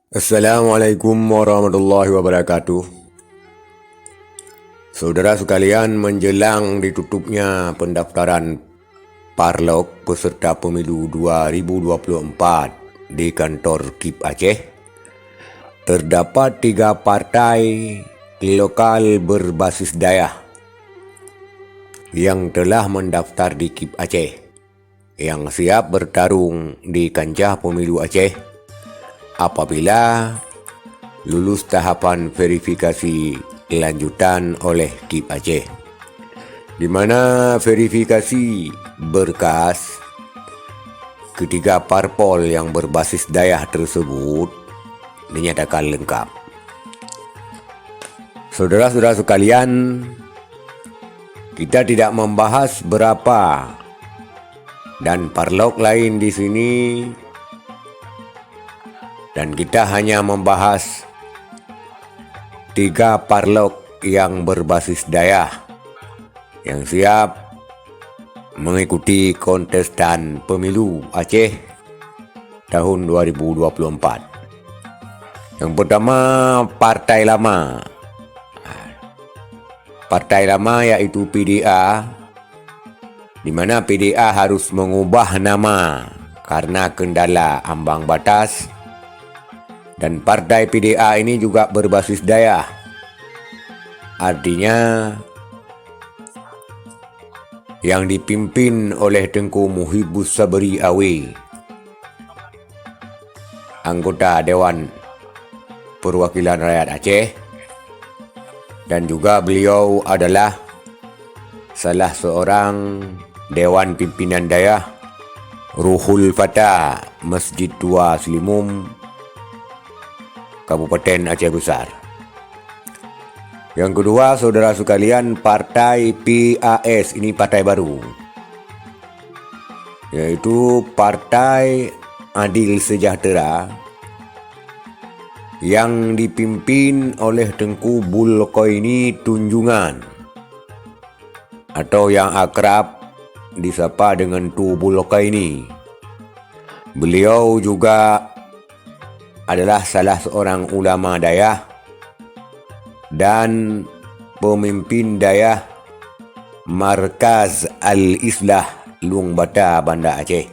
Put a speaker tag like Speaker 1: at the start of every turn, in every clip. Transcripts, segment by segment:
Speaker 1: Assalamualaikum warahmatullahi wabarakatuh. Saudara sekalian, menjelang ditutupnya pendaftaran Parlok peserta pemilu 2024 di kantor KIP Aceh, terdapat 3 partai lokal berbasis daerah yang telah mendaftar di KIP Aceh, yang siap bertarung di kancah pemilu Aceh apabila lulus tahapan verifikasi lanjutan oleh KIP Aceh, di mana verifikasi berkas ketiga parpol yang berbasis daerah tersebut dinyatakan lengkap. Saudara-saudara sekalian, kita tidak membahas berapa dan parlok lain di sini, dan kita hanya membahas 3 parlok yang berbasis daerah yang siap mengikuti kontestan pemilu Aceh tahun 2024. Yang pertama, Partai Lama. Partai Lama yaitu PDA, di mana PDA harus mengubah nama karena kendala ambang batas. Dan partai PDA ini juga berbasis daerah. Artinya yang dipimpin oleh Tengku Muhibus Sabri Awi, anggota Dewan Perwakilan Rakyat Aceh, dan juga beliau adalah salah seorang Dewan Pimpinan Daerah Ruhul Fatah Masjid Tua Selimum, Kabupaten Aceh Besar. Yang kedua, saudara sekalian, Partai PAS, ini partai baru, yaitu Partai Adil Sejahtera, yang dipimpin oleh Tengku Bulkoini Tunjungan, atau yang akrab disapa dengan Tu Bulkoini. Beliau juga adalah salah seorang ulama daerah dan pemimpin daerah Markaz Al-Islah Luang Bata, Banda Aceh.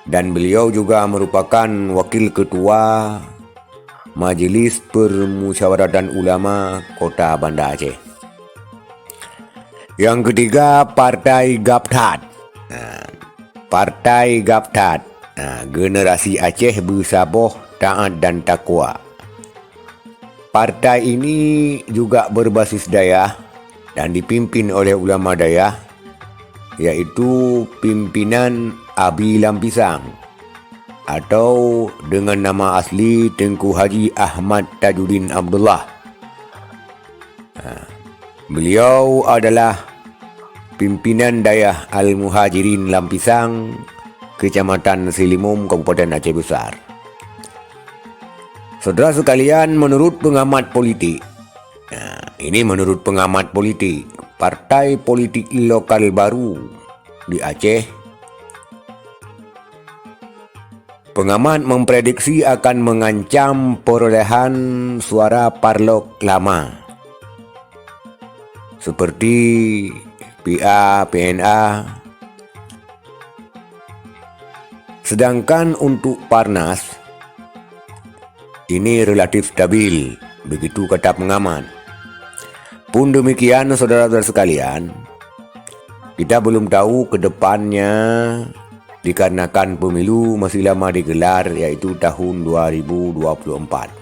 Speaker 1: Dan beliau juga merupakan wakil ketua Majelis Permusyawaratan Ulama Kota Banda Aceh. Yang ketiga, Partai Gaptat. Partai Gaptat, Generasi Aceh Bersabar, Taat dan Takwa. Partai ini juga berbasis daerah dan dipimpin oleh ulama daerah, yaitu pimpinan Abi Lampisang, atau dengan nama asli Tengku Haji Ahmad Tajuddin Abdullah. Beliau adalah pimpinan daerah Al-Muhajirin Lampisang, Kecamatan Selimum, Kabupaten Aceh Besar. Saudara sekalian, menurut pengamat politik, ini menurut pengamat politik, partai politik lokal baru di Aceh, pengamat memprediksi akan mengancam perolehan suara parlok lama, seperti PA, PNA. Sedangkan untuk Parnas, ini relatif stabil, begitu kata pengamat. Pun demikian, saudara-saudara sekalian, kita belum tahu ke depannya dikarenakan pemilu masih lama digelar, yaitu tahun 2024.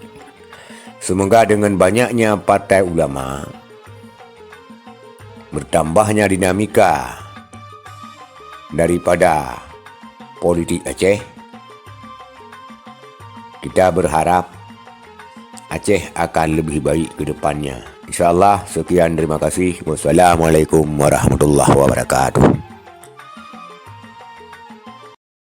Speaker 1: Semoga dengan banyaknya partai ulama, bertambahnya dinamika daripada politik Aceh, kita berharap Aceh akan lebih baik ke depannya. InsyaAllah. Sekian, terima kasih. Wassalamualaikum warahmatullahi wabarakatuh.